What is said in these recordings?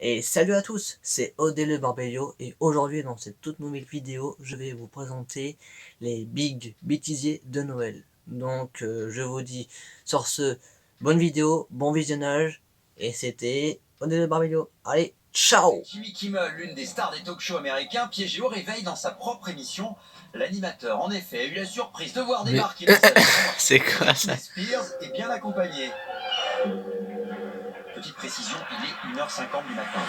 Et salut à tous, c'est Odile Barbello et aujourd'hui dans cette toute nouvelle vidéo, je vais vous présenter les big bêtisiers de Noël. Donc je vous dis sur ce, bonne vidéo, bon visionnage et c'était Odile Barbello. Allez, ciao! Jimmy Kimmel, l'une des stars des talk-shows américains, piégé au réveil dans sa propre émission. L'animateur, en effet, a eu la surprise de voir débarquer dans sa chambre C'est quoi ça? Spears est bien accompagné. Petite précision, il est 1h50 du matin.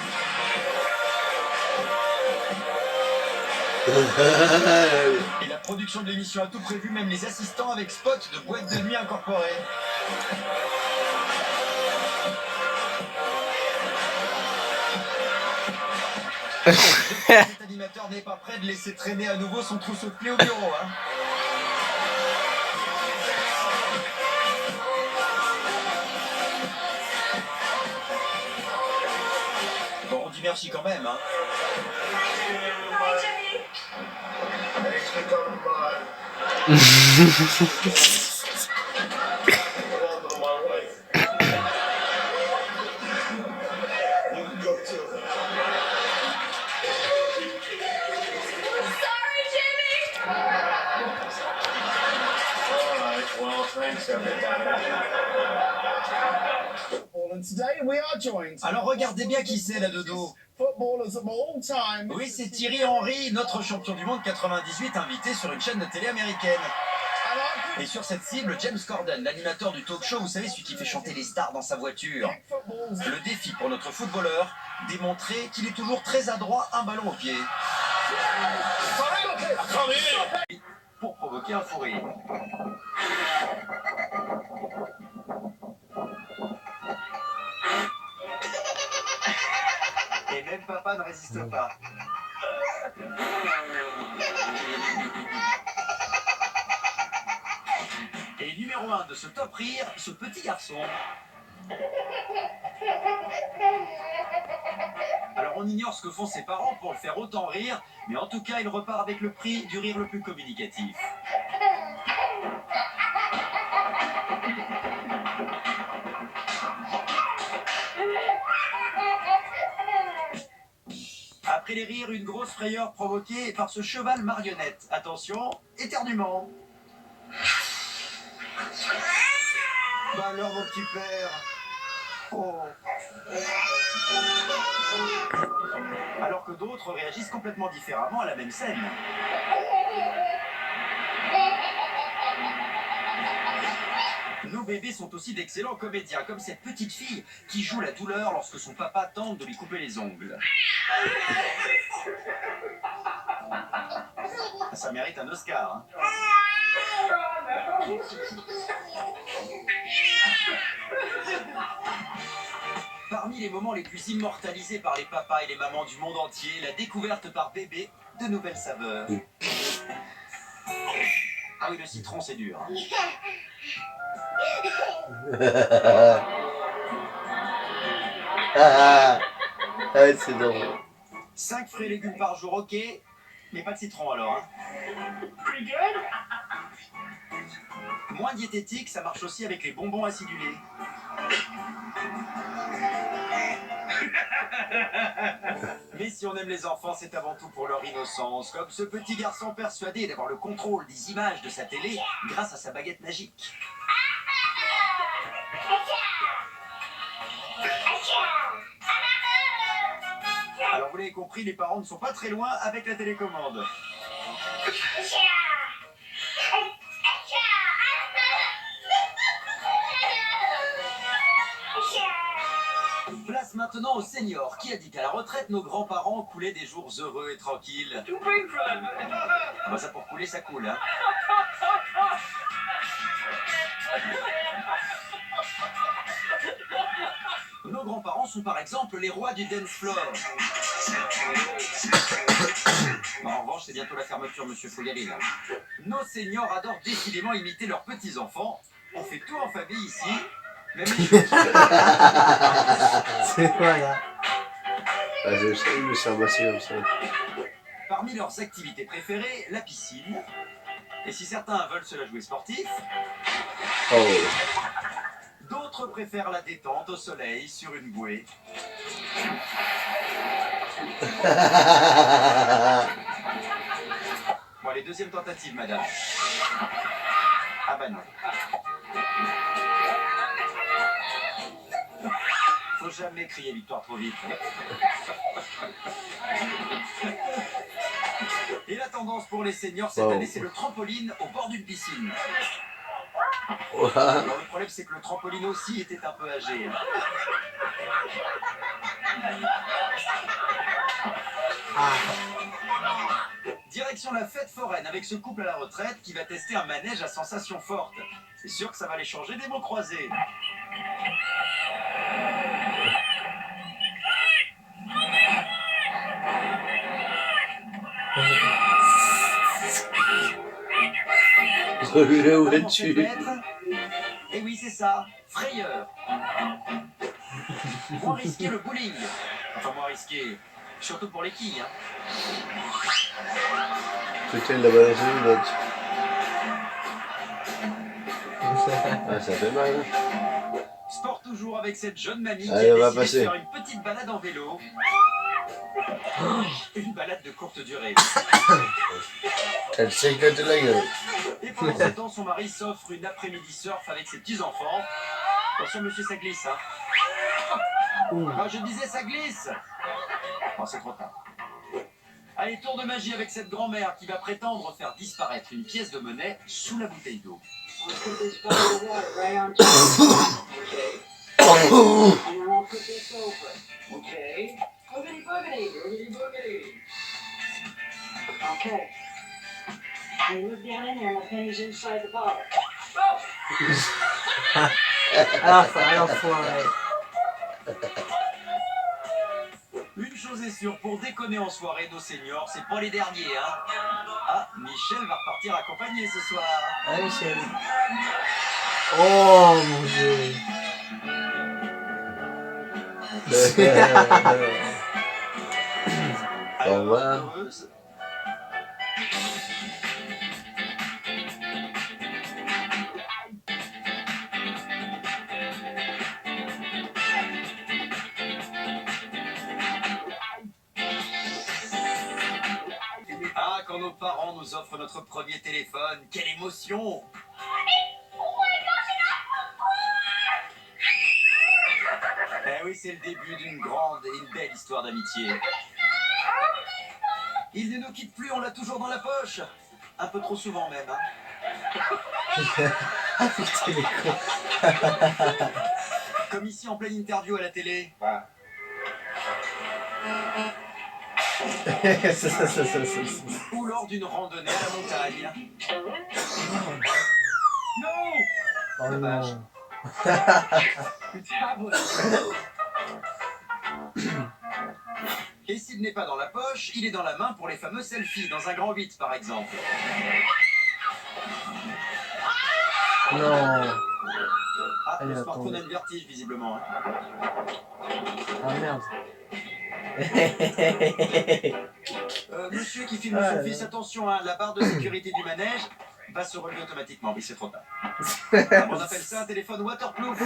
Et la production de l'émission a tout prévu, même les assistants avec spot de boîte de nuit incorporée. Cet animateur n'est pas prêt de laisser traîner à nouveau son trousseau de clés au bureau. Bon, on dit merci quand même. Alors regardez bien qui c'est là de dos. Oui, c'est Thierry Henry, notre champion du monde 98, invité sur une chaîne de télé américaine. Et sur cette cible, James Corden, l'animateur du talk show, vous savez, celui qui fait chanter les stars dans sa voiture. Le défi pour notre footballeur, démontrer qu'il est toujours très adroit, un ballon au pied. Pour provoquer un fou rire. Et même papa ne résiste pas. Et numéro 1 de ce top rire, ce petit garçon. Alors on ignore ce que font ses parents pour le faire autant rire, mais en tout cas il repart avec le prix du rire le plus communicatif. Après les rires, une grosse frayeur provoquée par ce cheval marionnette. Attention, éternuement. Bah alors mon petit père. Oh. Alors que d'autres réagissent complètement différemment à la même scène. Nos bébés sont aussi d'excellents comédiens, comme cette petite fille qui joue la douleur lorsque son papa tente de lui couper les ongles. Ça mérite un Oscar. Parmi les moments les plus immortalisés par les papas et les mamans du monde entier, la découverte par bébé de nouvelles saveurs. Ah oui, le citron, c'est dur. C'est drôle. 5 fruits et légumes par jour, ok, mais pas de citron alors. Moins diététique, ça marche aussi avec les bonbons acidulés. Mais si on aime les enfants, c'est avant tout pour leur innocence, comme ce petit garçon persuadé d'avoir le contrôle des images de sa télé grâce à sa baguette magique. Alors vous l'avez compris, les parents ne sont pas très loin avec la télécommande. Place maintenant aux seniors. Qui a dit qu'à la retraite, nos grands-parents coulaient des jours heureux et tranquilles? Bah ça pour couler, ça coule. Nos grands-parents sont par exemple les rois du dance floor. En revanche, c'est bientôt la fermeture, monsieur, faut y aller là. Nos seniors adorent décidément imiter leurs petits-enfants. On fait tout en famille ici. Même les choses. C'est quoi là? Je me suis ramassé comme ça. Parmi leurs activités préférées, la piscine. Et si certains veulent se la jouer sportif, d'autres préfèrent la détente au soleil sur une bouée. Bon, allez, deuxième tentative, madame. Ah bah non. Faut jamais crier victoire trop vite. Et la tendance pour les seniors cette année, c'est le trampoline au bord d'une piscine. Alors, le problème, c'est que le trampoline aussi était un peu âgé. Direction la fête foraine avec ce couple à la retraite qui va tester un manège à sensations fortes. C'est sûr que ça va les changer des mots croisés. Où es-tu? Et oui, c'est ça, frayeur. Moins risqué le bowling. Enfin, moins risqué, surtout pour les quilles. Putain, il l'a balancé une autre. Ah, ça fait mal. Sport toujours avec cette jeune mamie qui Allez, a décidé de faire une petite balade en vélo. Une balade de courte durée. Elle s'éclate la gueule. Et pendant ce temps, son mari s'offre une après-midi surf avec ses petits-enfants. Attention, monsieur, ça glisse, hein. Ah, je disais, ça glisse. Oh, c'est trop tard. Allez, tour de magie avec cette grand-mère qui va prétendre faire disparaître une pièce de monnaie sous la bouteille d'eau. Okay. I look down in there and the penny's inside the bottle. Une chose est sûre, pour déconner en soirée, nos seniors, c'est pas les derniers, hein. Ah, Michel va repartir accompagné ce soir. Ah, Michel. Oh mon dieu. Au revoir. Ah, quand nos parents nous offrent notre premier téléphone, quelle émotion! Eh oui, c'est le début d'une grande et une belle histoire d'amitié. Il ne nous quitte plus, on l'a toujours dans la poche. Un peu trop souvent même, hein. Putain, les cons. Comme ici en pleine interview à la télé. Ou lors d'une randonnée à la montagne. Non! Oh non. Et s'il n'est pas dans la poche, il est dans la main pour les fameux selfies, dans un grand 8 par exemple. Non. Ah, Elle le va smartphone tomber. a le vertige visiblement. Hein. Ah merde. Monsieur qui filme son fils, attention, hein, la barre de sécurité du manège va se relever automatiquement, mais c'est trop tard. On appelle ça un téléphone waterproof.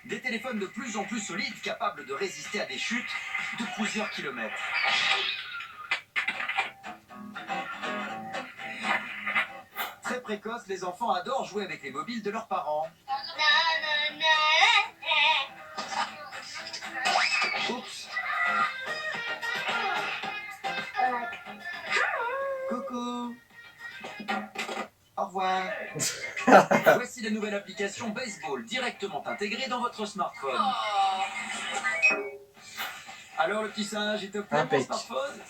Des téléphones de plus en plus solides, capables de résister à des chutes de plusieurs kilomètres. Très précoces, les enfants adorent jouer avec les mobiles de leurs parents. Oups. Coucou. Au revoir. Voici la nouvelle application Baseball directement intégrée dans votre smartphone. Alors le petit singe, il te plaît mon smartphone?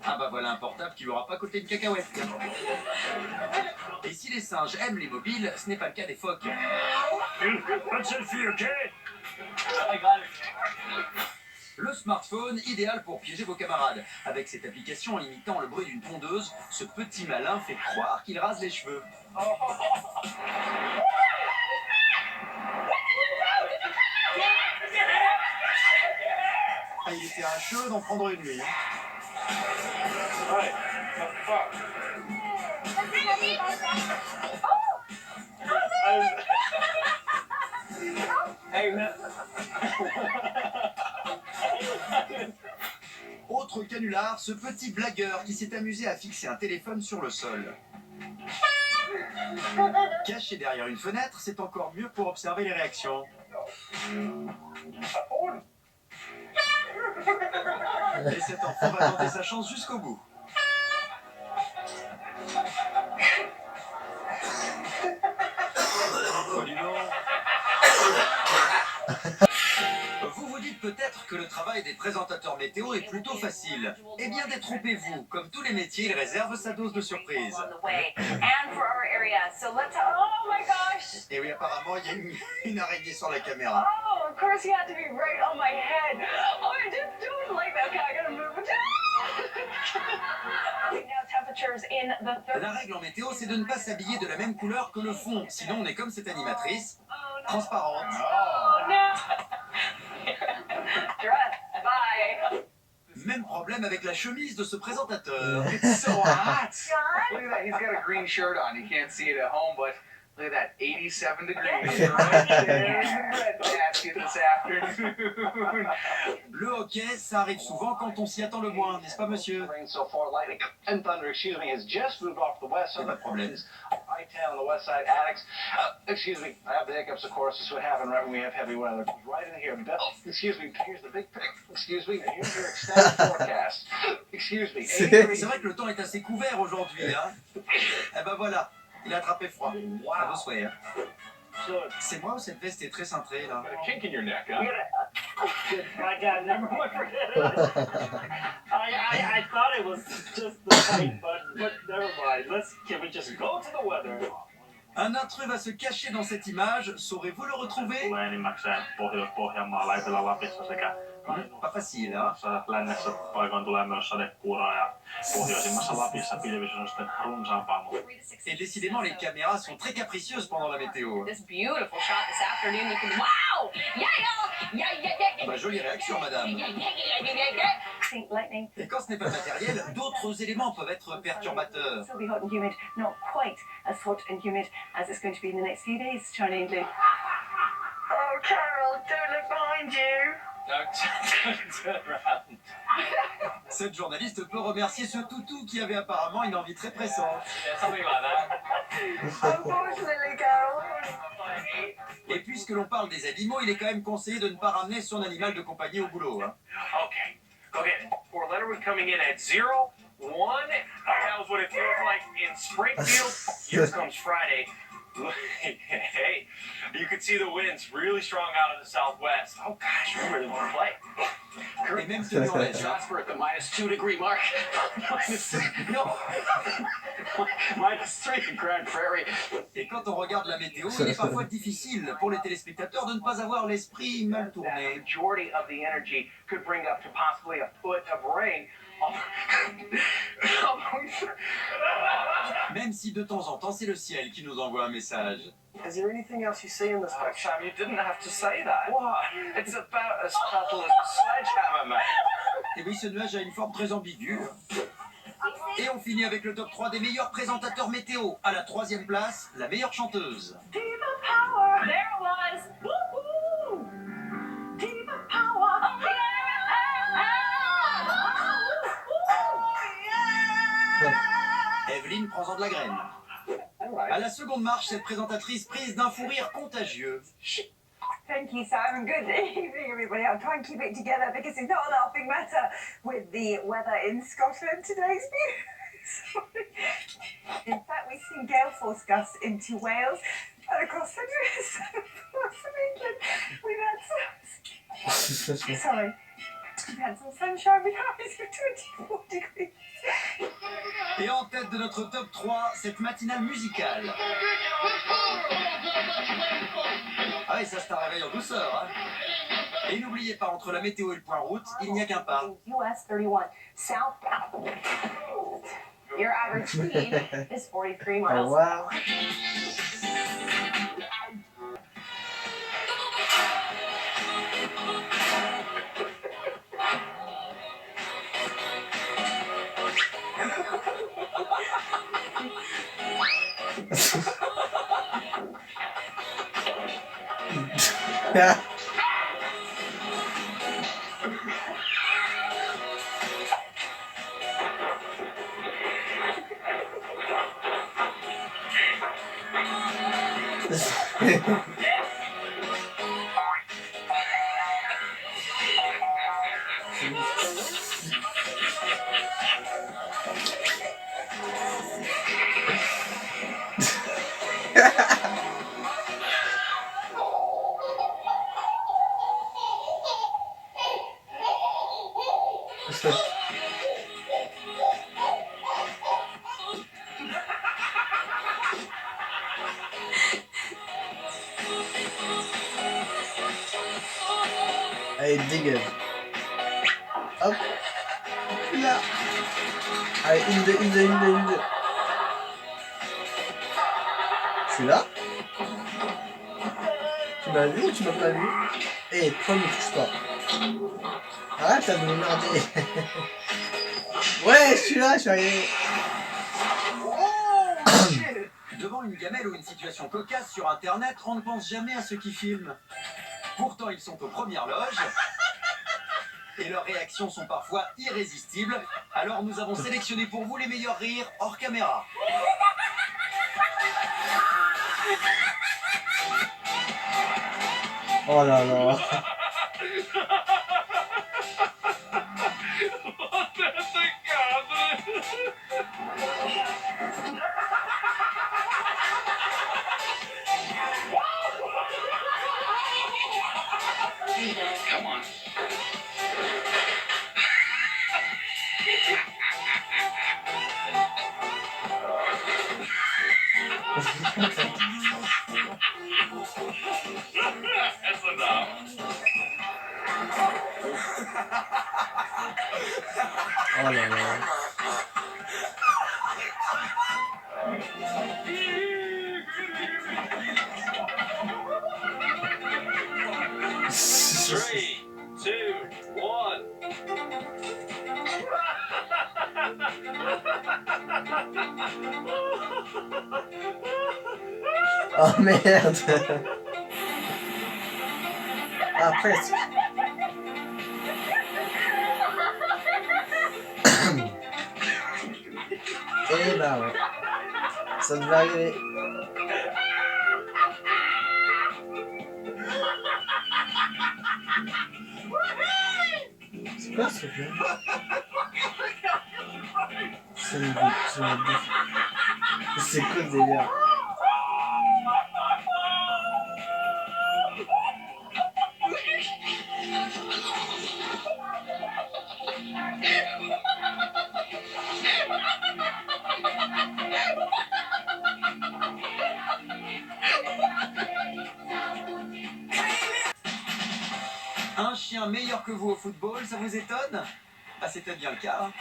Ah bah voilà un portable qui lui aura pas coûté une cacahuète. Et si les singes aiment les mobiles, ce n'est pas le cas des phoques. Pas de selfie, ok? Le smartphone idéal pour piéger vos camarades. Avec cette application en imitant le bruit d'une tondeuse, ce petit malin fait croire qu'il rase les cheveux. Ah, il était un cheveu d'en prendre une nuit. Ouais. Hey, doing that. Autre canular, ce petit blagueur qui s'est amusé à fixer un téléphone sur le sol. Caché derrière une fenêtre, c'est encore mieux pour observer les réactions. Et cet enfant va tenter sa chance jusqu'au bout. Oh, dis donc. Vous vous dites peut-être que le travail des présentateurs météo est plutôt facile. Eh bien, détrompez-vous. Comme tous les métiers, il réserve sa dose de surprise. Et oui, apparemment, il y a une araignée sur la caméra. Oh, of course he had to be right on my head. Oh, I just don't like that. Okay, I gotta move it. Now temperatures in the La règle en météo, c'est de ne pas s'habiller de la même couleur que le fond. Sinon, on est comme cette animatrice, transparente. Oh no. Dress. Bye. Même problème avec la chemise de ce présentateur. It's so hot. John? Look at that. He's got a green shirt on. You can't see it at home, but look at that. 87 degrees. Yeah. Right there's the bread basket this afternoon. Le hockey, ça arrive souvent quand on s'y attend le moins, n'est-ce pas, monsieur? Rain so far, lightning and thunder, excuse me, has just moved off the west side. Pas de problème. I-10 on the west side, Addicts. Excuse me, I have the hiccups, of course. This is what happened right when we have heavy weather. Right in here. Excuse me, here's the big pic. Excuse me, here's your extended forecast. Excuse me. C'est vrai que le temps est assez couvert aujourd'hui, hein? Eh ben voilà, il a attrapé froid. À vos souhaits, hein. C'est moi ou cette veste est très cintrée, là? A kink in your neck, huh? My God, never mind, forget it. I thought it was just the fight button, but never mind. Can we just go to the weather? Un intrus va se cacher dans cette image, saurez-vous le retrouver? Tulee enimmäkseen Pohjois-Pohjanmaalla, Etelä-Lapissa sekä Pas facile, hein? lännessä paikoin tulee myös sadekuuroa ja pohjoisimmassa Lapissa pilvisyys on sitten runsaampaa. Et décidément, les caméras sont très capricieuses pendant la météo. This beautiful shot this afternoon. You can, wow! Yeah, yeah. Bah, jolie réaction, madame. See, lightning. Et quand ce n'est pas matériel, d'autres éléments peuvent être perturbateurs. Still be hot and humid, not quite as hot and humid as it's going to be in the next few days, Charlie and Lou. Oh, Carol, don't look behind you. Don't turn around. Cette journaliste peut remercier ce toutou qui avait apparemment une envie très pressante. Yeah, something like that. Unfortunately, Carol. Et puisque l'on parle des animaux, il est quand même conseillé de ne pas ramener son animal de compagnie au boulot, hein. Okay, for Leonard coming in at 0-1. That was what it feels like in Springfield. Here comes Friday. Hey, you can see the winds really strong out of the southwest. Oh gosh, we really want to play. Et même tenu en laisse, hein. Jasper at the -2 mark. No. -3 in Grand Prairie. Et quand on regarde la météo, il est parfois difficile pour les téléspectateurs de ne pas avoir l'esprit mal The tourné. majority of the energy could bring up to possibly a foot of rain. Même si de temps en temps, c'est le ciel qui nous envoie un message. Is there anything else you see in this picture? Sam, you didn't have to say that. What? It's about as subtle as a sledgehammer, mate. Et oui, ce nuage a une forme très ambiguë. Et on finit avec le top 3 des meilleurs présentateurs météo. À la 3e place, la meilleure chanteuse. Diva power. There it was. Woo-hoo. Diva power. Oh, yeah. Evelyne prend-en de la graine. À la seconde marche, cette présentatrice prise d'un fou rire contagieux. Thank you, Simon. Good evening, everybody. I'll try and keep it together because it's not a laughing matter with the weather in Scotland today. It's beautiful. In fact, we've seen gale force gusts into Wales and across the parts of England. We've had some sunshine with highs of 24 degrees. Et en tête de notre top 3, cette matinale musicale. Ah oui, ça c'est un réveil en douceur, hein. Et n'oubliez pas, entre la météo et le point route, il n'y a qu'un pas. US 31 southbound. Your average speed is 43 miles. Oh, wow. Yeah. Allez, dégage. Hop. Là. Allez, une, deux. Je suis là. Tu m'as vu ou tu m'as pas vu? Eh, toi, ne touche pas. Arrête de me merder. Ouais, je suis là, je suis arrivé. Devant une gamelle ou une situation cocasse sur internet, on ne pense jamais à ceux qui filment. Pourtant, ils sont aux premières loges. Et leurs réactions sont parfois irrésistibles. Alors nous avons sélectionné pour vous les meilleurs rires hors caméra. Oh là là. Come on. That's enough. Oh là là. Three, two, one. Oh merde. Ah, presque. Eh ben ouais. Ça devait arriver. C'est quoi ce jeu? C'est une bouffe. C'est quoi le délire? Un chien meilleur que vous au football, ça vous étonne? Ah, c'est peut-être bien le cas. Hein.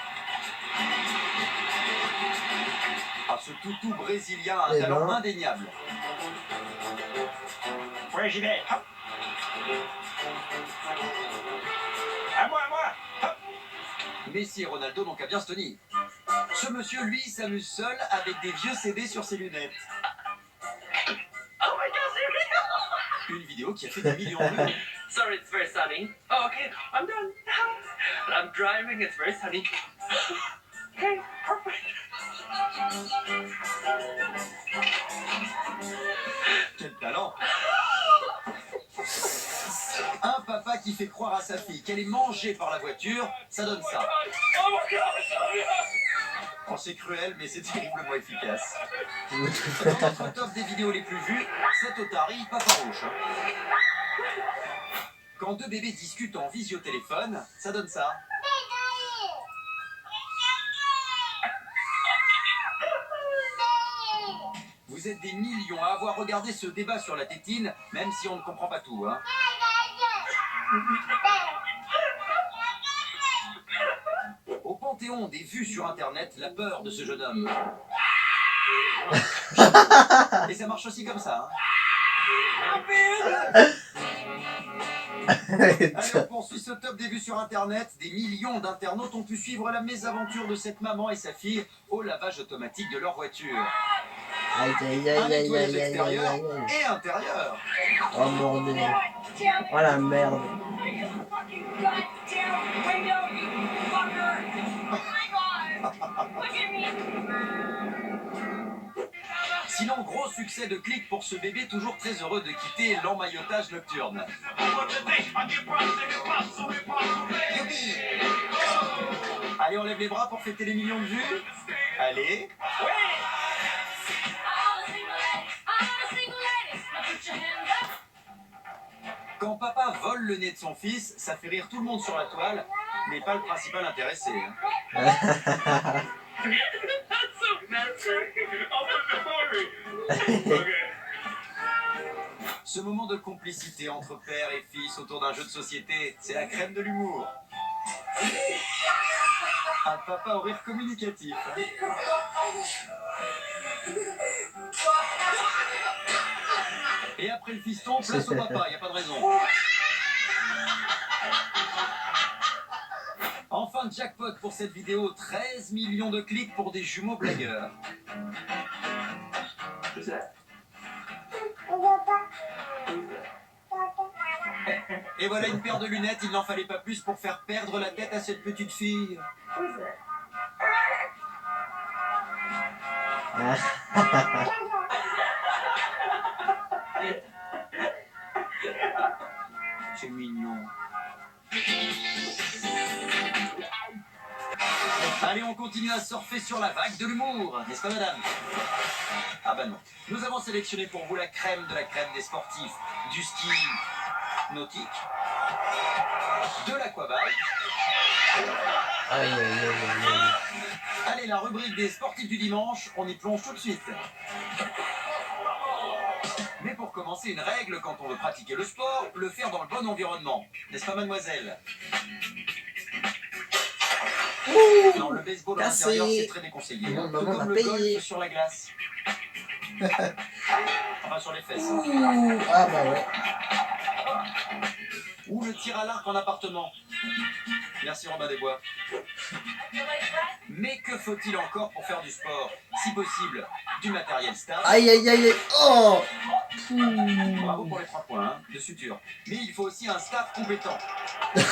Ah, ce toutou brésilien a un talent indéniable. Ouais, j'y vais. Hop. À moi. Hop. Messi et Ronaldo n'ont qu'à bien se tenir. Ce monsieur, lui, s'amuse seul avec des vieux CD sur ses lunettes. Oh my god, seriously? Une vidéo qui a fait des millions de vues. Sorry, it's very sunny. Oh, okay, I'm done. I'm driving, it's very sunny. Okay, perfect. Quel talent! Un papa qui fait croire à sa fille qu'elle est mangée par la voiture, ça donne ça. Oh my god! Oh, c'est cruel, mais c'est terriblement efficace. Dans notre top des vidéos les plus vues, cet otarie pas farouche. Hein. Quand deux bébés discutent en visio-téléphone, ça donne ça. Vous êtes des millions à avoir regardé ce débat sur la tétine, même si on ne comprend pas tout. Hein. Au panthéon des vues sur Internet, la peur de ce jeune homme. Et ça marche aussi comme ça. Hein. Allez, on poursuit ce top des vues sur Internet. Des millions d'internautes ont pu suivre la mésaventure de cette maman et sa fille au lavage automatique de leur voiture. Aïe aïe Un aïe aïe nettoyage aïe aïe extérieur aïe aïe. et intérieur. Oh bordel. Oh la merde. Si Sinon, gros succès de clic pour ce bébé toujours très heureux de quitter l'emmaillotage nocturne. Youpi. Allez, on lève les bras pour fêter les millions de vues. Allez. Quand papa vole le nez de son fils, ça fait rire tout le monde sur la toile, mais pas le principal intéressé. Ce moment de complicité entre père et fils autour d'un jeu de société, c'est la crème de l'humour. Un papa au rire communicatif. Et après le fiston, place au papa, y a pas de raison. Enfin, jackpot pour cette vidéo, 13 millions de clics pour des jumeaux blagueurs. Et voilà une paire de lunettes, il n'en fallait pas plus pour faire perdre la tête à cette petite fille. C'est mignon. Allez, on continue à surfer sur la vague de l'humour, n'est-ce pas madame? Ah bah non. Nous avons sélectionné pour vous la crème de la crème des sportifs. Du ski nautique, de l'aquabike. Allez, la rubrique des sportifs du dimanche, on y plonge tout de suite. Mais pour commencer, une règle quand on veut pratiquer le sport, le faire dans le bon environnement. N'est-ce pas mademoiselle? Non, le baseball à l'intérieur, c'est très déconseillé. Non, Tout maman comme m'a le payé. golf sur la glace. Enfin, sur les fesses. Ah bah ouais. Ou le tir à l'arc en appartement. Merci Robin Desbois. Mais que faut-il encore pour faire du sport? Si possible, du matériel stable. Aïe aïe aïe. Oh. Bravo pour les 3 points, hein, de suture. Mais il faut aussi un staff compétent.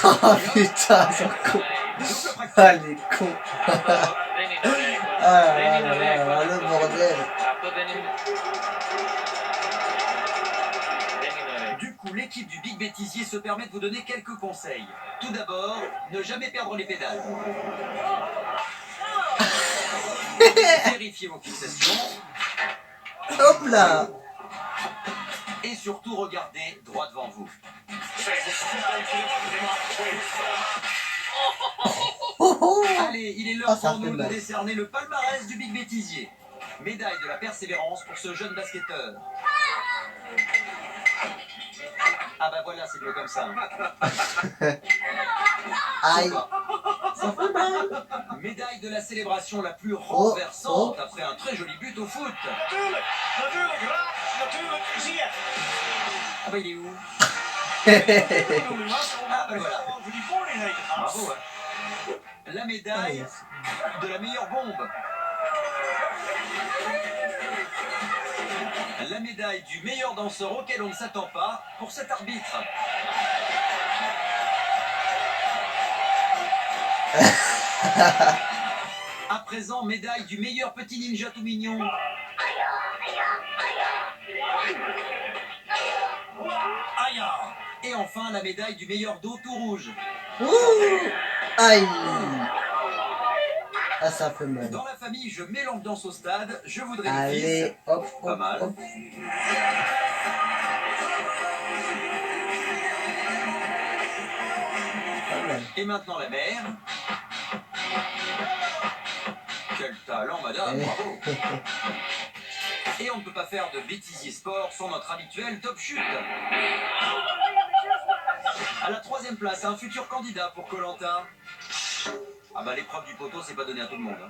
Oh putain, c'est con. Double pratique. Ah les cons. Ah là, le bordel. Du coup, l'équipe du Big Bêtisier se permet de vous donner quelques conseils. Tout d'abord, ne jamais perdre les pédales. Vérifiez vos fixations. Hop là. Et surtout, regardez droit devant vous. Oh, oh. Allez, il est Ah, l'heure ça pour fait nous de mal. décerner le palmarès du Big Bêtisier. Médaille de la persévérance pour ce jeune basketteur. Ah bah voilà, c'est mieux comme ça. Aïe. Ça fait mal. Médaille de la célébration la plus renversante après un très joli but au foot. Ah bah il est où? Ah bah le voilà. Bravo, hein. La médaille de la meilleure bombe. La médaille du meilleur danseur auquel on ne s'attend pas pour cet arbitre. À présent, médaille du meilleur petit ninja tout mignon. Aïe. Et enfin, la médaille du meilleur dos tout rouge. Ouh. Aïe. Ah ça fait mal. Dans la famille, je mets l'ambiance au stade, je voudrais des Allez, fils. hop, Pas hop, mal. hop. Pas mal. Et maintenant la mère. Quel talent, madame, bravo. Et on ne peut pas faire de bêtisier sport sans notre habituel top chute. À la 3e place, un futur candidat pour Koh-Lanta. Ah bah l'épreuve du poteau, c'est pas donné à tout le monde. Hein.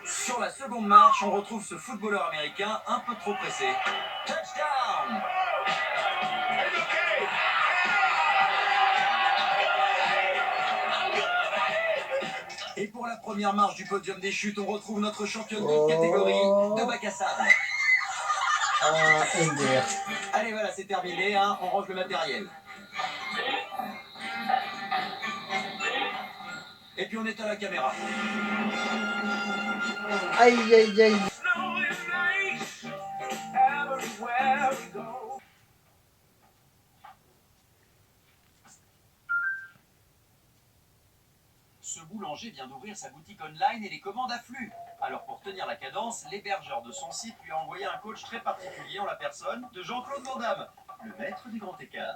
Sur la seconde marche, on retrouve ce footballeur américain un peu trop pressé. Touchdown! Et pour la première marche du podium des chutes, on retrouve notre championne de catégorie de bac à sable. Ah, Ender. Allez, voilà, c'est terminé, hein, on range le matériel. Et puis on éteint la caméra. Aïe, aïe, aïe. boulanger vient d'ouvrir sa boutique online et les commandes affluent. Alors pour tenir la cadence, l'hébergeur de son site lui a envoyé un coach très particulier en la personne de Jean-Claude Van Damme, le maître du grand écart.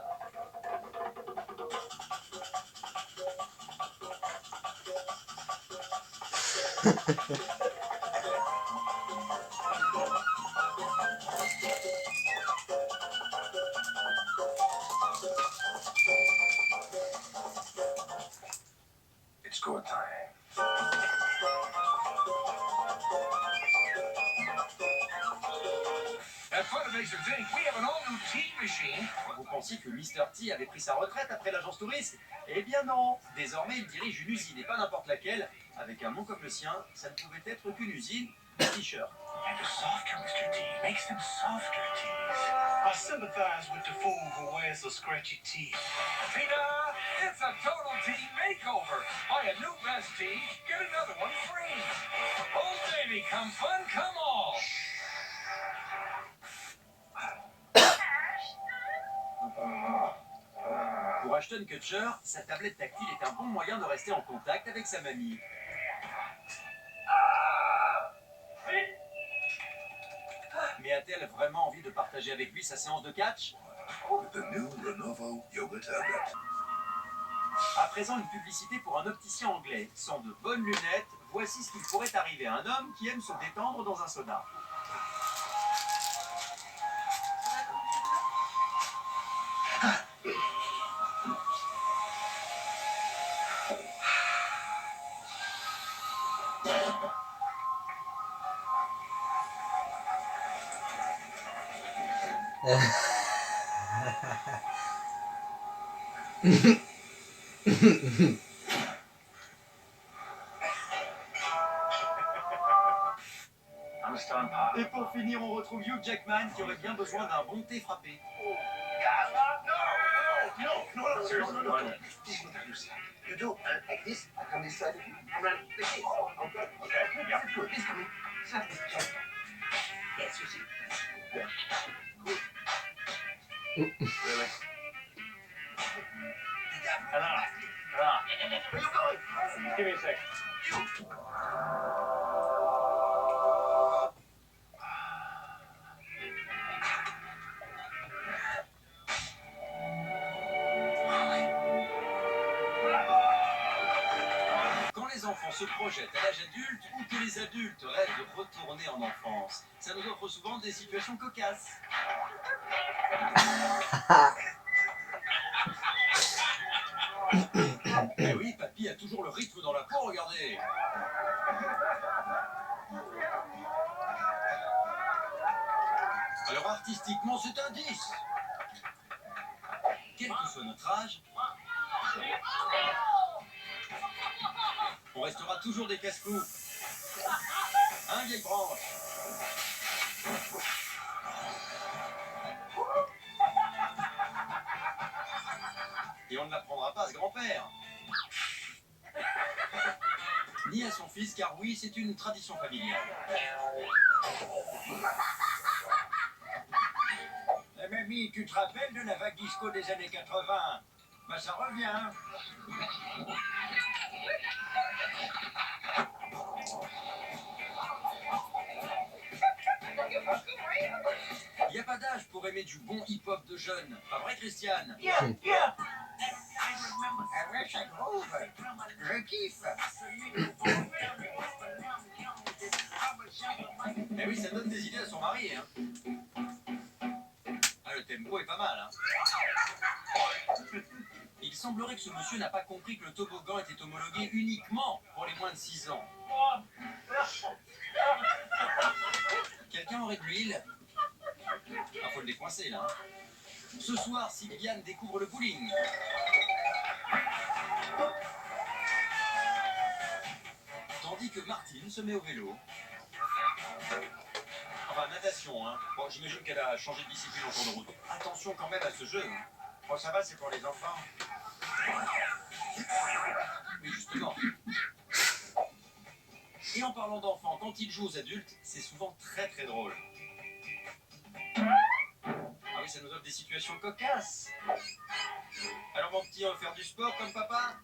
It's go time. At Funimation Inc., we have an all-new tea machine. Vous pensiez que Mr. T avait pris sa retraite après l'agence touriste? Eh bien non. Désormais, il dirige une usine et pas n'importe laquelle. Avec un nom comme le sien, ça ne pouvait être qu'une usine de t-shirts. And the softer Mr. T makes them softer teeth. I sympathize with the fool who wears the scratchy teeth. Tina, it's a total tea makeover. Buy a new best tea, get another one free. Old Navy, come fun, come all. Pour Ashton Kutcher, sa tablette tactile est un bon moyen de rester en contact avec sa mamie. Mais a-t-elle vraiment envie de partager avec lui sa séance de catch? The new Lenovo Yoga Tablet. À présent, une publicité pour un opticien anglais. Sans de bonnes lunettes, voici ce qu'il pourrait arriver à un homme qui aime se détendre dans un sauna. I'm a stunt pilot. Et pour finir, on retrouve Hugh Jackman qui aurait bien besoin d'un bon thé frappé. No, seriously, no. You do like this. I come this side of you. Okay. Yeah. Good. This coming. Snap this. Yes, you see. Yeah. Good. Really? Where you going? Give me a sec. Quand les enfants se projettent à l'âge adulte ou que les adultes rêvent de retourner en enfance, ça nous offre souvent des situations cocasses. Eh oui, papy a toujours le rythme dans la peau, regardez. Alors artistiquement, c'est un 10. Quel que soit notre âge, on restera toujours des casse-cou. Hein, vieille branche? Et on ne l'apprendra pas à ce grand-père. Ni à son fils, car oui, c'est une tradition familiale. La mamie, tu te rappelles de la vague disco des années 80? Bah ça revient. Il n'y a pas d'âge pour aimer du bon hip-hop de jeunes. Pas vrai, Christiane? Yeah. Ah ouais, ça groove. Je kiffe. Eh oui, ça donne des idées à son mari, hein. Ah, le tempo est pas mal, hein. Il semblerait que ce monsieur n'a pas compris que le toboggan était homologué uniquement pour les moins de 6 ans. Quelqu'un aurait de l'huile? Ah, faut le décoincer, là. Hein. Ce soir, Sylviane découvre le bowling. Tandis que Martine se met au vélo. Enfin, natation, hein. Bon, j'imagine qu'elle a changé de discipline en cours de route. Attention quand même à ce jeu. Hein. Bon, ça va, c'est pour les enfants. Oui, justement. Et en parlant d'enfants, quand ils jouent aux adultes, c'est souvent très très drôle. Ah oui, ça nous offre des situations cocasses. Alors mon petit, on va faire du sport comme papa?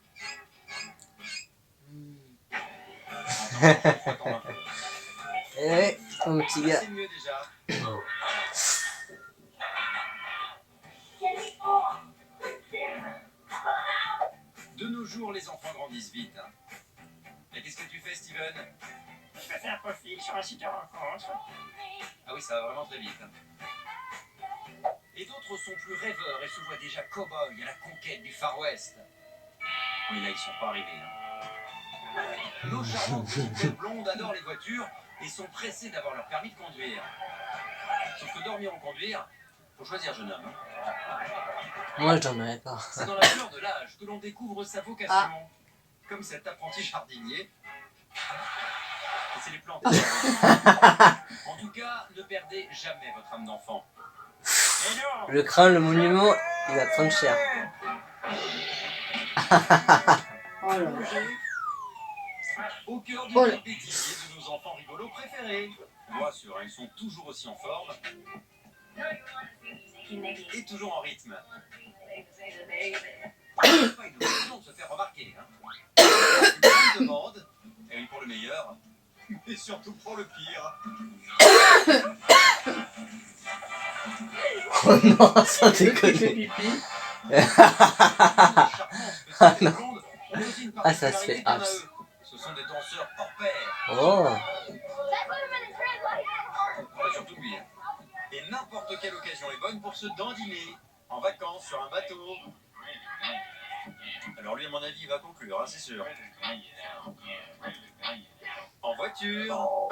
Eh, mon petit gars. C'est mieux déjà. De nos jours, les enfants grandissent vite. Hein. Et qu'est-ce que tu fais, Steven? Je fais un profil sur un site de rencontre. Ah oui, ça va vraiment très vite. Hein. Et d'autres sont plus rêveurs et se voient déjà cow-boy à la conquête du Far West. Oui, là, ils sont pas arrivés. Hein. Nos charmantes petites blondes adorent les voitures et sont pressées d'avoir leur permis de conduire. Sauf que dormir ou conduire, faut choisir, jeune homme. Hein. Moi, je dormirais pas. C'est dans la fleur de l'âge que l'on découvre sa vocation. Ah. Comme cet apprenti jardinier. Et c'est les plantes. En tout cas, ne perdez jamais votre âme d'enfant. Et non, Je crains le monument, il va prendre cher. Oh là là. Au cœur du Oh là. bêtisier de nos enfants rigolos préférés. Bien sûr, ils sont toujours aussi en forme et toujours en rythme. C'est pas une occasion de se faire remarquer. Hein. Une demande, et oui pour le meilleur, mais surtout pour le pire. Oh non, sans déconner. Ah, ça se fait abs. Ce sont des danseurs hors pair. Oh. Surtout lui. Hein. Et n'importe quelle occasion est bonne pour se dandiner en vacances sur un bateau. Alors lui, à mon avis, il va conclure, hein, c'est sûr. En voiture.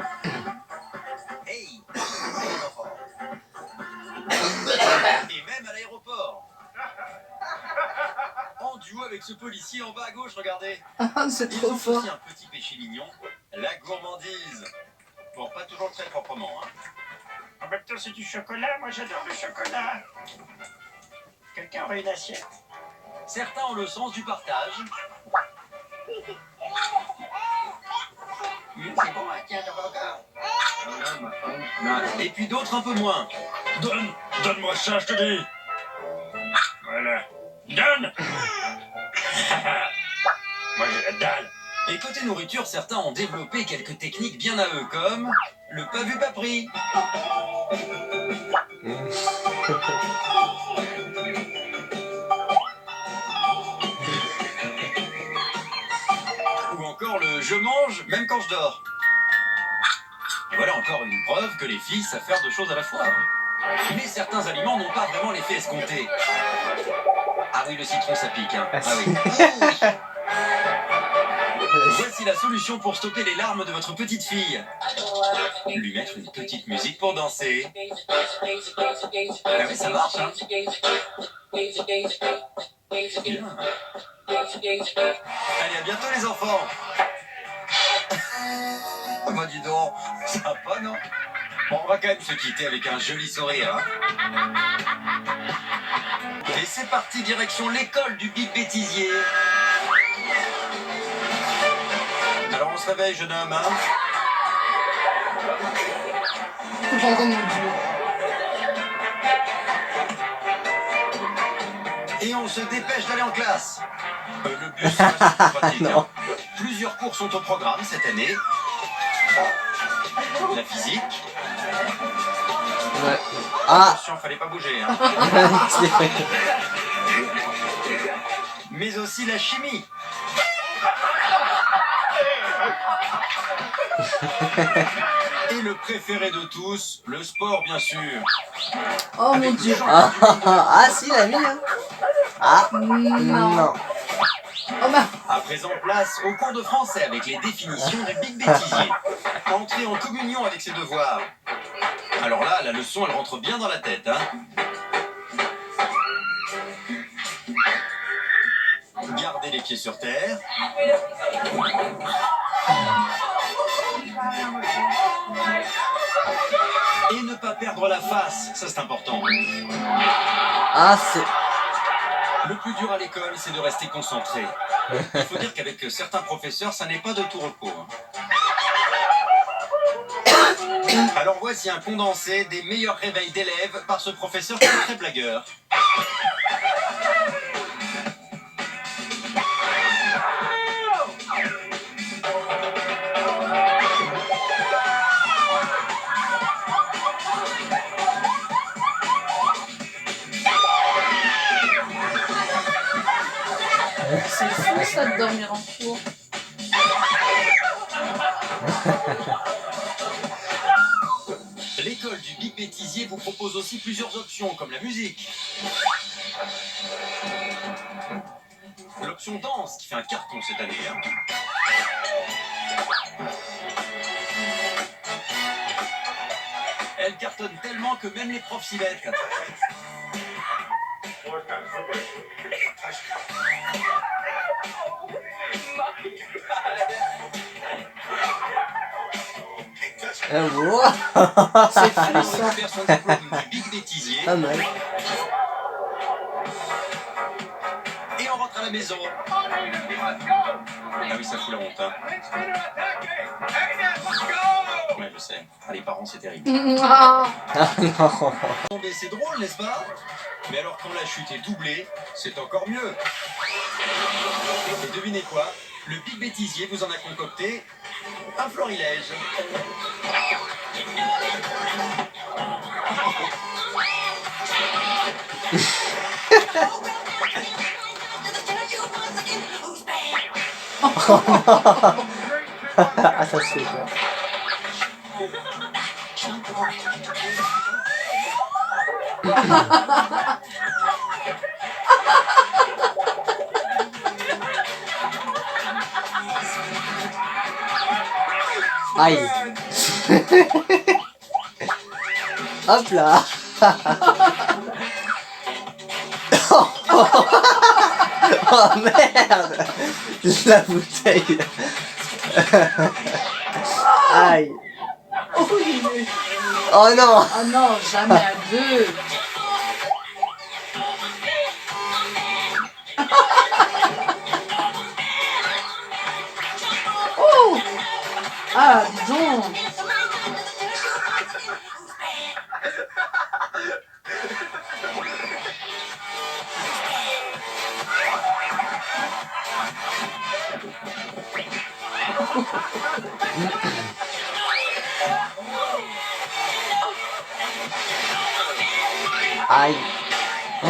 Hey, les enfants. Et même à l'aéroport. En duo avec ce policier en bas à gauche, regardez. Ah, c'est Ils trop ont fort. aussi un petit péché mignon, la gourmandise. Bon, pas toujours très proprement, hein. en même temps c'est du chocolat, moi j'adore le chocolat. Quelqu'un aurait une assiette? Certains ont le sens du partage. C'est bon, hein, tiens, t'as pas encore. Et puis d'autres un peu moins. Donne-moi ça, je te dis. Voilà. Donne. Moi j'ai la dalle. Et côté nourriture, certains ont développé quelques techniques bien à eux, comme le pas vu pas pris. Ou encore le je mange même quand je dors. Et voilà encore une preuve que les filles savent faire deux choses à la fois. Mais certains aliments n'ont pas vraiment l'effet escompté. Ah oui, le citron ça pique, hein. Ah oui. Voici la solution pour stopper les larmes de votre petite fille. Lui mettre une petite musique pour danser. Ah oui, ça marche, hein. Bien. Allez, à bientôt les enfants. Oh bah dis donc, ça va pas, non? Bon, on va quand même se quitter avec un joli sourire, hein. Et c'est parti, direction l'école du Big Bêtisier. Alors on se réveille, jeune homme, hein? Et on se dépêche d'aller en classe. Le bus reste pratique, hein. Plusieurs cours sont au programme cette année. La physique. Ouais. Ah. Attention, fallait pas bouger, hein. C'est vrai. Mais aussi la chimie. Et le préféré de tous, le sport bien sûr. Oh Avec mon le dieu. champion du monde. Ah, si, la mis, hein. Ah. Non. Oh bah. À présent, place au cours de français avec les définitions du Big Bêtisier. Entrer en communion avec ses devoirs. Alors là, la leçon, elle rentre bien dans la tête, hein. Gardez les pieds sur terre. Et ne pas perdre la face, ça c'est important. Ah, c'est... Le plus dur à l'école, c'est de rester concentré. Il faut dire qu'avec certains professeurs, ça n'est pas de tout repos, hein. Alors voici un condensé des meilleurs réveils d'élèves par ce professeur qui est très blagueur. C'est fou ça de dormir en cours. L'école du Big Bêtisier vous propose aussi plusieurs options, comme la musique. L'option danse, qui fait un carton cette année. Hein. Elle cartonne tellement que même les profs s'y mettent. Wow. C'est fou Alors, ça. on récupère son diplôme du Big Bêtisier Pas mal. et on rentre à la maison. Ah oui, ça fout la honte, hein. Ouais, je sais. Ah, les parents, c'est terrible. Ah. Ah non. Bon, mais c'est drôle, n'est-ce pas? Mais alors, quand la chute est doublée, c'est encore mieux. Et devinez quoi? Le Big Bêtisier vous en a concocté un florilège. Ah ça se fait quoi. Aïe. Hop là. Oh merde. La bouteille. Aïe. Oh, il est- Oh non. Ah non, jamais à deux. Oh. Ah, dis donc. Aïe. Oh,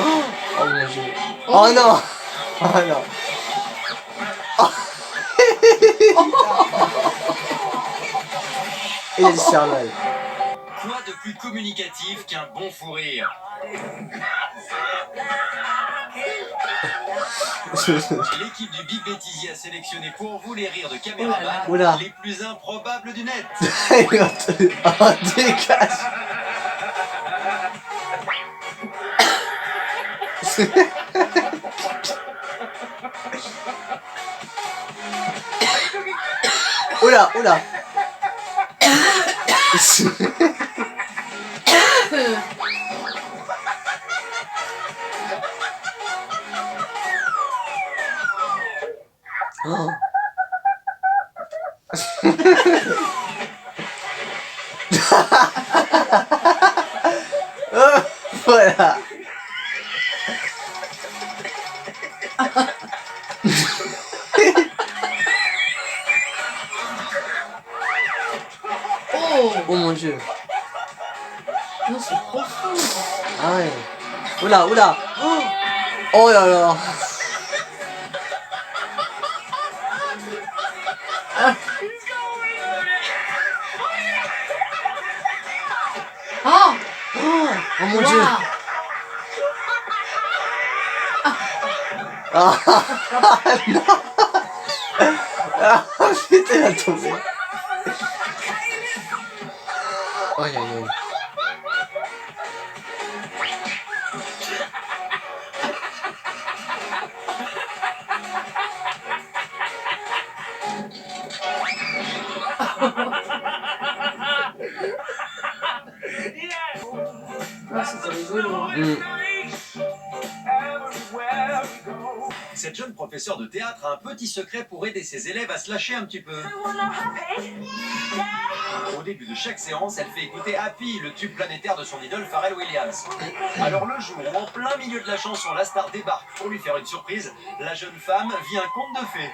oh mon dieu. Oh non. Oh non. Il est charnel. Quoi de plus communicatif qu'un bon fou rire? L'équipe du Big Bêtisier a sélectionné pour vous les rires de caméraman Oula. les plus improbables du net. Oh, dégage. Oula, oula. Oh. Oh, voilà. Oh. Oh mon dieu. Non, c'est profond. Ah ouais. Oula, oula. Oh, oh là là. Oh. Oh mon dieu. Waouh. Ah non. Ah putain, il a tombé. Aïe aïe aïe. Ah, c'était rigolo. Mm. Cette jeune professeure de théâtre a un petit secret pour aider ses élèves à se lâcher un petit peu. Au début de chaque séance, elle fait écouter Happy, le tube planétaire de son idole Pharrell Williams. Alors le jour où, en plein milieu de la chanson, la star débarque pour lui faire une surprise, la jeune femme vit un conte de fées.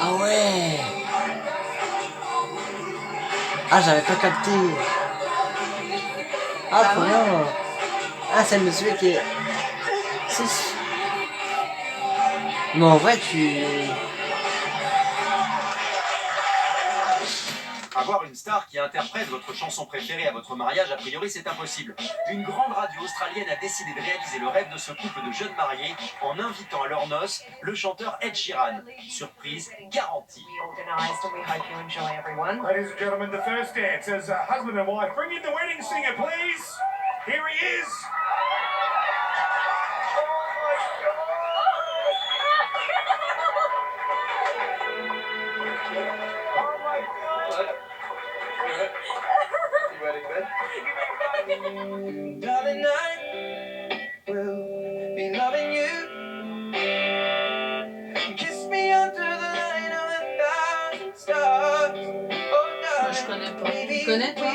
Ah ouais. Ah, j'avais pas capté. Ah, Ah trop ouais. bien. Ah, c'est le monsieur qui est... C'est... Mais en vrai, tu... Avoir une star qui interprète votre chanson préférée à votre mariage, a priori, c'est impossible. Une grande radio australienne a décidé de réaliser le rêve de ce couple de jeunes mariés en invitant à leur noces le chanteur Ed Sheeran. Surprise garantie. Ladies and gentlemen, the first dance as husband and wife. Bring in the wedding singer, please. Here he is. Darling, I will be loving you. Kiss me under the light of 1,000 stars. Moi, je connais pas. Tu connais, toi?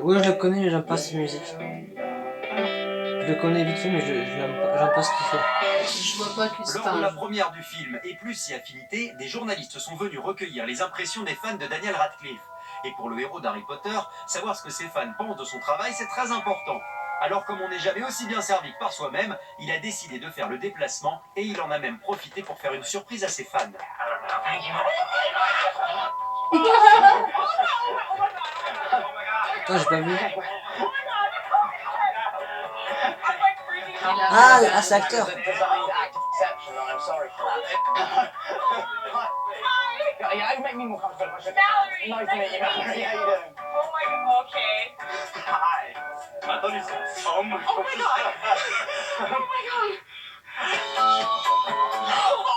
Oui, je le connais, mais j'aime pas cette musique. Je le connais vite fait, mais j'aime pas ce qu'il fait. Je vois pas qui c'est. Lors de la première du film, et plus si affinité, des journalistes sont venus recueillir les impressions des fans de Daniel Radcliffe. Et pour le héros d'Harry Potter, savoir ce que ses fans pensent de son travail, c'est très important. Alors comme on n'est jamais aussi bien servi que par soi-même, il a décidé de faire le déplacement et il en a même profité pour faire une surprise à ses fans. Attends, j'ai pas vu. Ah, c'est l'acteur. Yeah, make me more comfortable. Valerie, Nice to meet you. nice to meet you. How you doing? Oh my god, okay. Hi. I thought you said, oh my Oh my god. Oh my god. Oh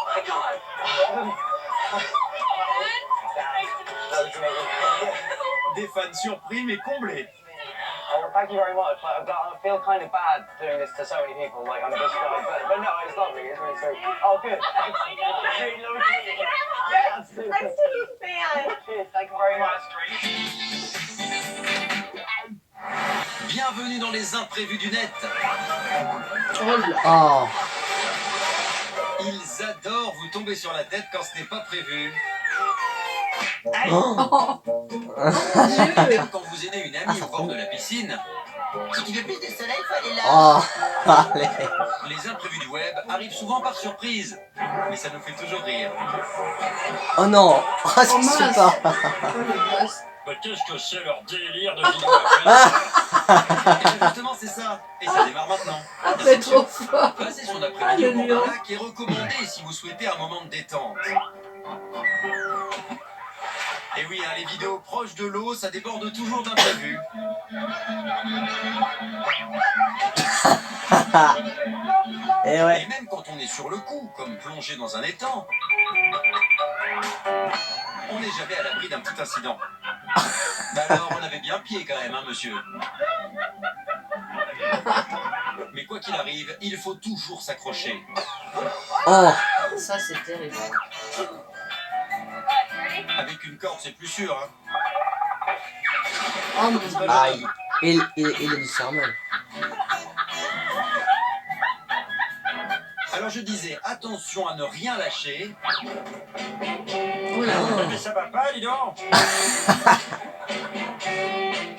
my god. Nice to meet you. Des fans surpris mais comblés. Oh, well, thank you very much. Like, I feel kind of bad doing this to so many people. Like, I'm just but no, it's lovely. It's really sweet. Oh, good. Thanks. I know. Really lovely. Nice to hear, Yeah, Nice absolutely. to meet you, fan. Cheers. Thank you very much. Bienvenue dans les imprévus du net. Oh là. Oh. Ils adorent vous tomber sur la tête quand ce n'est pas prévu. Oh. Même quand vous aidez une amie au bord de la piscine. Si tu veux plus de soleil, faut aller là. Oh. Allez. Les imprévus du web arrivent souvent par surprise. Mais ça nous fait toujours rire. Oh non. Oh, ça Oh, se fait mince. pas. Oh, le gosse. Mais qu'est-ce que c'est leur délire de vidéo à Et justement, c'est ça. Et ça démarre maintenant. C'est trop fort. Passez son Ah, après-midi le au bord lion. d'un lac est recommandé si vous souhaitez un moment de détente. Et oui, hein, les vidéos proches de l'eau, ça déborde toujours d'imprévus. Et ouais. Et même quand on est sur le coup, comme plongé dans un étang, on n'est jamais à l'abri d'un petit incident. Bah alors, on avait bien pied quand même, hein, monsieur. Mais quoi qu'il arrive, il faut toujours s'accrocher. Oh. Ça, c'est terrible. Avec une corde, c'est plus sûr, hein. Oh mon dieu. Aïe. Il est du sermon. Alors je disais, attention à ne rien lâcher. Oh là. Mais ça va pas, dis donc.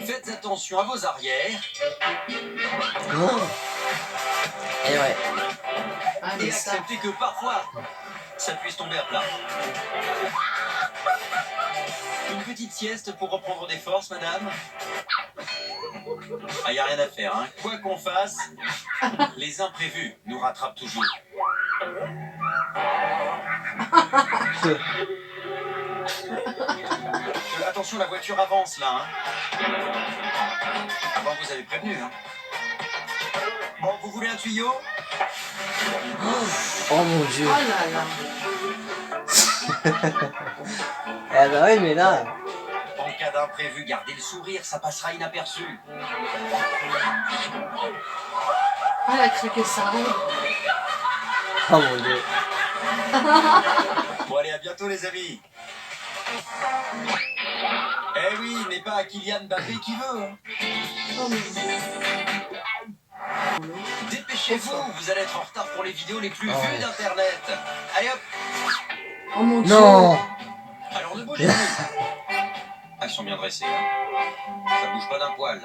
Faites attention à vos arrières. Oh. Et ouais. Ah, Et mais ça. acceptez que parfois, ça puisse tomber à plat. Une petite sieste pour reprendre des forces, madame. Ah, y a rien à faire, hein. Quoi qu'on fasse, les imprévus nous rattrapent toujours. Attention, la voiture avance, là, hein. Avant, vous avez prévenu, hein. Bon, vous voulez un tuyau? Oh mon dieu. Oh là là. Eh bah oui, mais là. En cas d'imprévu, gardez le sourire, ça passera inaperçu. Ah, elle a craqué sa robe. Oh mon dieu. Bon, allez, à bientôt, les amis. Eh oui, il n'est pas à Kylian Mbappé qui veut, hein. Oh mon dieu. Dépêchez-vous, vous allez être en retard pour les vidéos les plus vues d'Internet. Allez hop. Oh mon dieu. Non. Alors ne bougez plus. Elles sont bien dressées, hein. Ça bouge pas d'un poil.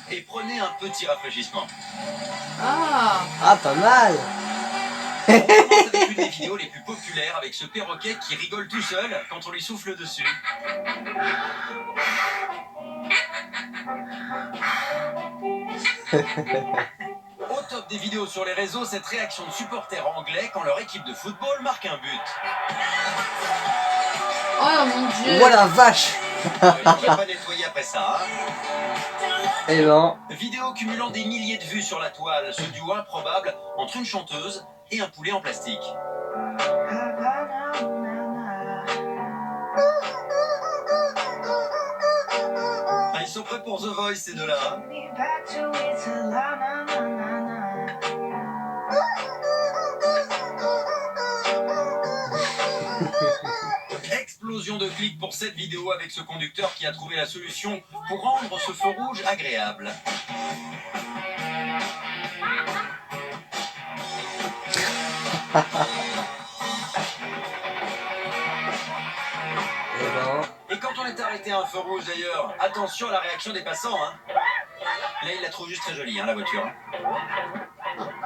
Et prenez un petit rafraîchissement. Ah, Ah, pas mal. On commence avec une des vidéos les plus populaires avec ce perroquet qui rigole tout seul quand on lui souffle dessus. Au top des vidéos sur les réseaux, cette réaction de supporters anglais quand leur équipe de football marque un but. oh mon dieu. Voilà la vache. On va pas nettoyer après ça, hein. Et ben, Vidéo cumulant des milliers de vues sur la toile, ce duo improbable entre une chanteuse et un poulet en plastique. Ah, ils sont prêts pour The Voice, ces deux-là, hein. Explosion de clics pour cette vidéo avec ce conducteur qui a trouvé la solution pour rendre ce feu rouge agréable. et ben, Et quand on est arrêté à un feu rouge d'ailleurs, attention à la réaction des passants, hein. Là, il la trouve juste très jolie, hein, la voiture.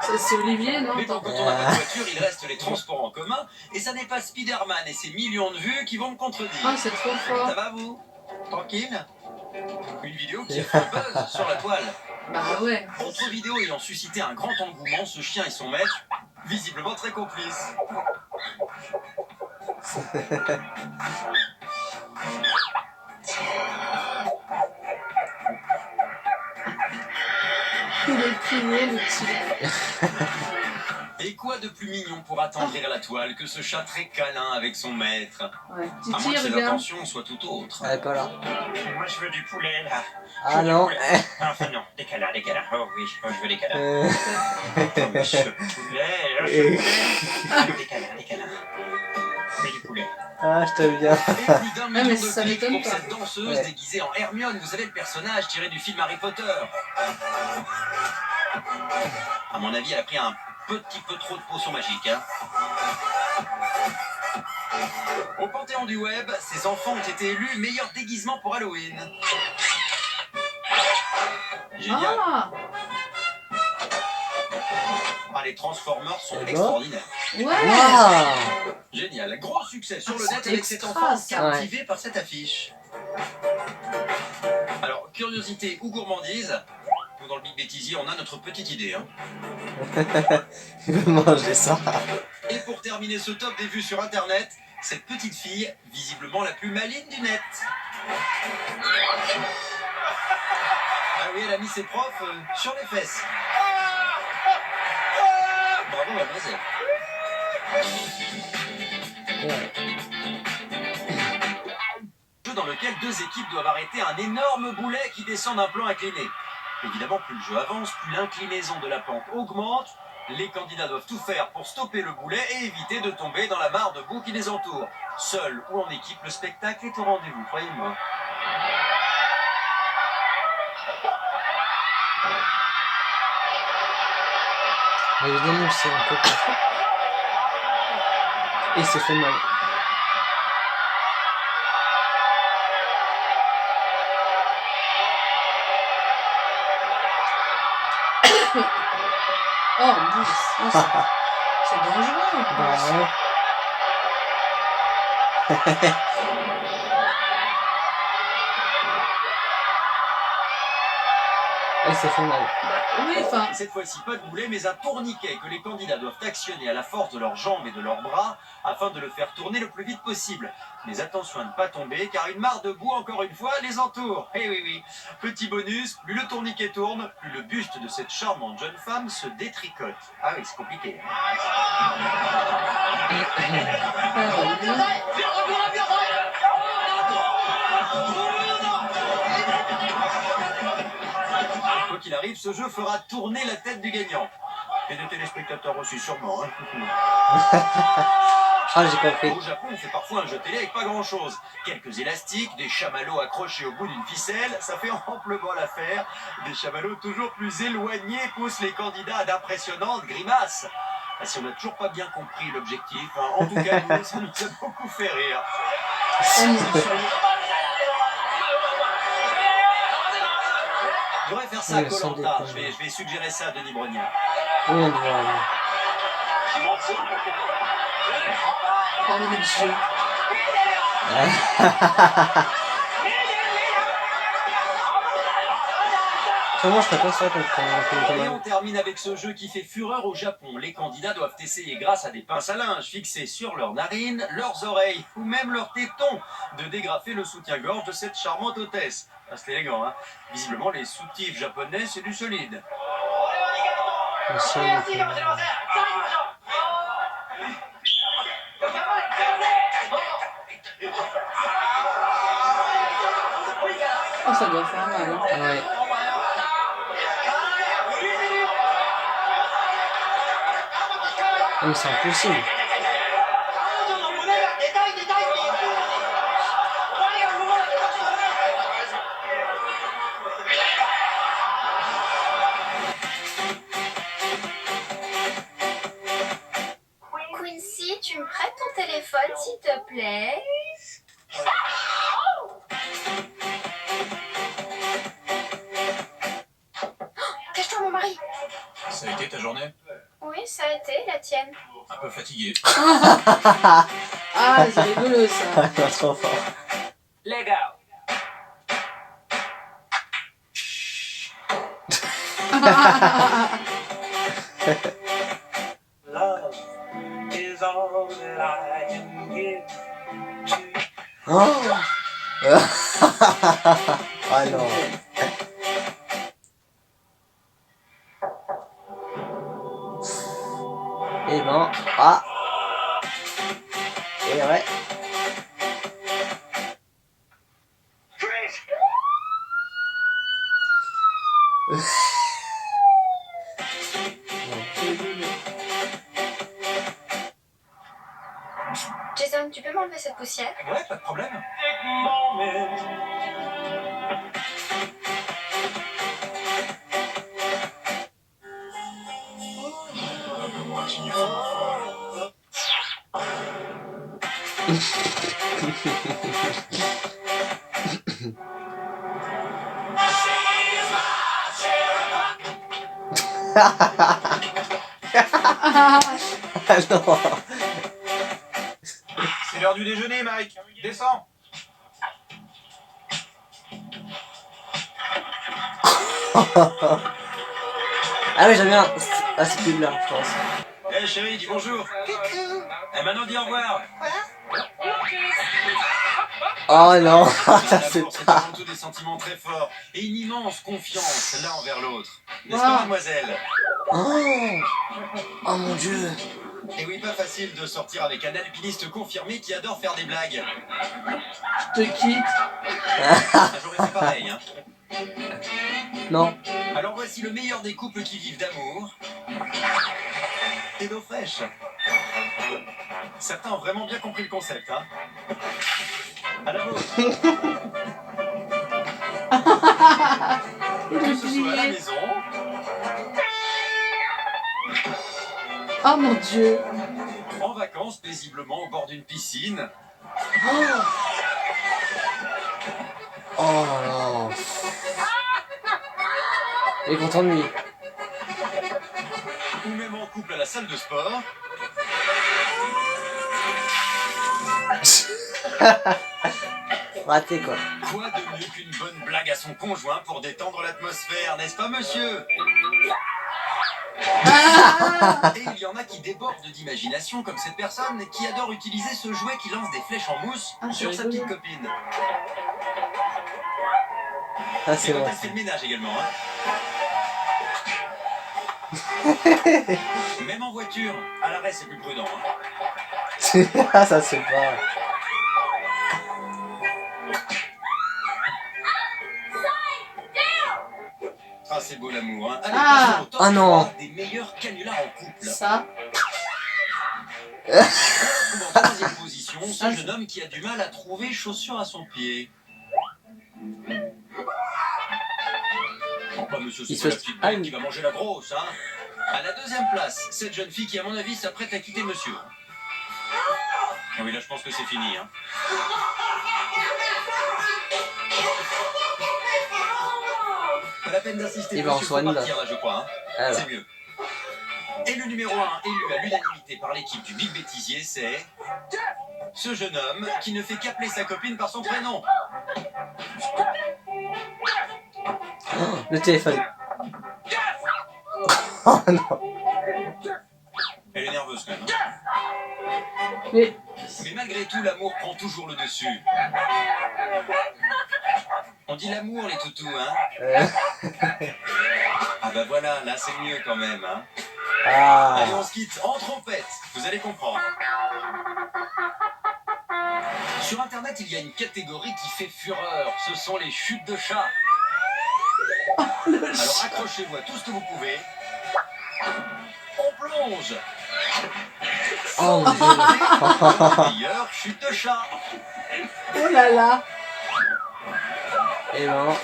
Ça, c'est Olivier, non? Mais bon, quand on n'a pas de voiture, il reste les transports en commun, et ça n'est pas Spider-Man et ses millions de vues qui vont me contredire. Ah, c'est trop fort. Ça va, vous? Tranquille? Une vidéo qui a fait buzz sur la toile. Bah ouais. Autre vidéo ayant suscité un grand engouement, ce chien et son maître, visiblement très complices. Il est plié, le type. Et quoi de plus mignon pour attendrir la toile que ce chat très câlin avec son maître? Ouais. À moins Titi, que ses regarde. intentions soient tout autres. elle est pas là. Moi, je veux du poulet, là. Ah non. Enfin, non, des canards, des canards. Oh oui, oh, je veux des canards. Euh, Oh, mais je veux poulet, je veux poulet. Ah, des canards, des canards. Mais du poulet. ah, je t'aime bien. Et plus d'un million mais de ça clics m'étonne pour pas. cette danseuse Ouais. déguisée en Hermione. Vous savez, le personnage tiré du film Harry Potter. À mon avis, elle a pris un petit peu trop de potions magiques, hein. Au Panthéon du Web, ces enfants ont été élus meilleur déguisement pour Halloween. Génial. Ah, Ah, les Transformers sont Eh ben. extraordinaires. ouais. Waouh. Génial. Gros succès sur le Ah, net c'est avec cet extra, enfant ça. captivé par cette affiche. Alors, curiosité ou gourmandise, nous dans le Big Bêtisier, on a notre petite idée, hein. Il veut manger ça. Et pour terminer ce top des vues sur internet, cette petite fille, visiblement la plus maligne du net. Ah oui, elle a mis ses profs sur les fesses. Bravo, mademoiselle. Ouais. Jeu dans lequel deux équipes doivent arrêter un énorme boulet qui descend d'un plan incliné. Évidemment, plus le jeu avance, plus l'inclinaison de la pente augmente. Les candidats doivent tout faire pour stopper le boulet et éviter de tomber dans la mare de boue qui les entoure. Seul ou en équipe, le spectacle est au rendez-vous, croyez-moi. Évidemment, c'est un peu plus fort. Et il s'est fait mal. Oh mince. Oh, c'est dangereux. Bah ouais. Et il s'est fait mal. Bah oui, enfin. Cette fois-ci, pas de boulet, mais un tourniquet que les candidats doivent actionner à la force de leurs jambes et de leurs bras afin de le faire tourner le plus vite possible. Mais attention à ne pas tomber, car une mare de boue, encore une fois, les entoure. Eh oui, oui. Petit bonus, plus le tourniquet tourne, plus le buste de cette charmante jeune femme se détricote. Ah oui, c'est compliqué, hein. Quoi qu'il arrive, ce jeu fera tourner la tête du gagnant. Et des téléspectateurs aussi, sûrement, hein. Ah, j'ai compris. Au Japon, on fait parfois un jeu télé avec pas grand-chose. Quelques élastiques, des chamallows accrochés au bout d'une ficelle, ça fait amplement l'affaire. Des chamallows toujours plus éloignés poussent les candidats à d'impressionnantes grimaces. Ah, si on n'a toujours pas bien compris l'objectif, hein, en tout cas, nous, ça nous a beaucoup fait rire. Je devrais faire ça à Koh-Lanta. Je vais suggérer ça à Denis Brognard. Oui, on voit. Oh mon Dieu. Comment je ferais pas ça Et on termine avec ce jeu qui fait fureur au Japon. Les candidats doivent essayer grâce à des pinces à linge fixées sur leurs narines, leurs oreilles ou même leurs tétons de dégrafer le soutien-gorge de cette charmante hôtesse. Ah, c'est élégant, hein. Visiblement, les soutifs japonais, c'est du solide. Oh, ça doit faire mal. Hein. Ouais. Mais c'est impossible. Quincy, tu me prêtes ton téléphone, s'il te plaît? Cache-toi, mon mari. Ça a été ta journée? Oui, ça a été, la tienne. Un peu fatigué. Ah, c'est rigolo ça. Trop fort. Leg out. Love is all that I can give to you. Oh. Ah non. Eh ben, ah. Et ouais. Jason, tu peux m'enlever cette poussière? Ouais, pas de problème. Ah non. C'est l'heure du déjeuner, Mike. Descends. Ah oui, j'aime bien. Ah, c'est plus là, je pense. Eh chérie, dis bonjour. Coucou. Eh maintenant, dis au revoir. Oh non, ça La fait force est pas. avant tout des sentiments très forts et une immense confiance l'un envers l'autre. N'est-ce Wow. pas, mademoiselle? Oh, oh mon dieu. Et oui, pas facile de sortir avec un alpiniste confirmé qui adore faire des blagues. Je te quitte. Ah, j'aurais fait pareil, hein. Non. Alors voici le meilleur des couples qui vivent d'amour et d'eau fraîche. Certains ont vraiment bien compris le concept, hein. À la vôtre. Que ce soit à la maison, Oh mon Dieu. en vacances, paisiblement au bord d'une piscine, Oh non. Il est content de lui. ou même en couple à la salle de sport. Raté quoi. Quoi de mieux qu'une bonne blague à son conjoint pour détendre l'atmosphère, n'est-ce pas, monsieur? Et il y en a qui débordent d'imagination, comme cette personne qui adore utiliser ce jouet qui lance des flèches en mousse Ah, sur c'est sa rigolo. petite copine. Ah, Et c'est quand bon. elle fait le ménage également, hein. Même en voiture, à l'arrêt c'est plus prudent, hein. Ah, ça se fait pas. Ah, c'est beau l'amour, hein. Allez, Ah. passons au top Ah non. 3 des meilleurs canulars en couple. Ça. On trouve en troisième position ce jeune homme qui a du mal à trouver chaussures à son pied. Bah monsieur, Il c'est se pas la fait- petite Ah, bête qui va manger la grosse, hein. À la deuxième place, cette jeune fille qui, à mon avis, s'apprête à quitter monsieur. Ah oui, là, je pense que c'est fini, hein. la peine d'insister. Il va en Monsieur, faut soigner, là. partir, là, je crois. Hein. Alors. C'est mieux. Et le numéro 1 élu à l'unanimité par l'équipe du Big Bêtisier, c'est ce jeune homme qui ne fait qu'appeler sa copine par son prénom. Oh, le téléphone. Oh non. Elle est nerveuse quand même. Hein. Mais Mais malgré tout, l'amour prend toujours le dessus. On dit l'amour, les toutous, hein. Ah bah voilà, là c'est mieux quand même, hein. Allez, on se quitte en trompette, vous allez comprendre. Sur internet, il y a une catégorie qui fait fureur, ce sont les chutes de chat. Alors accrochez-vous à tout ce que vous pouvez. On plonge. Oh mon dieu. Meilleure chute de chat. oh là là. Et ben.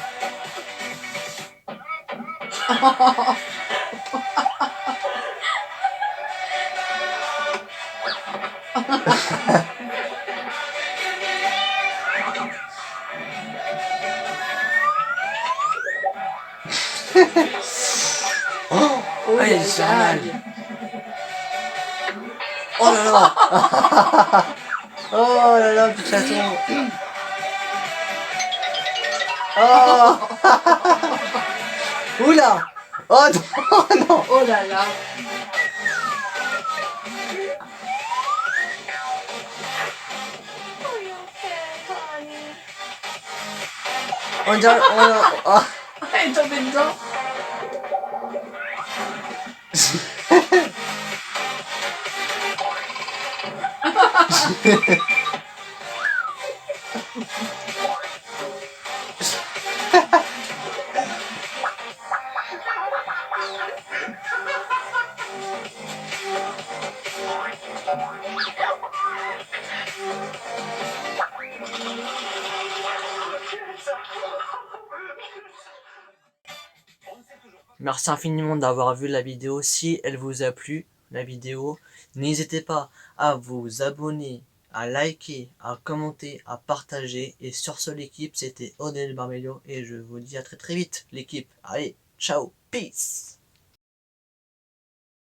Oh, Oh elle là est là. mal. Oh là là. Oh là là, petit chaton. Oh. Oula. Oh non, non. Oh là là. On dirait... Oh. Elle est tombée dedans. Merci infiniment d'avoir vu la vidéo. Si elle vous a plu, la vidéo, n'hésitez pas à vous abonner, à liker, à commenter, à partager. Et sur ce, l'équipe, c'était Odel Barbello et je vous dis à très très vite, l'équipe. Allez, ciao, peace.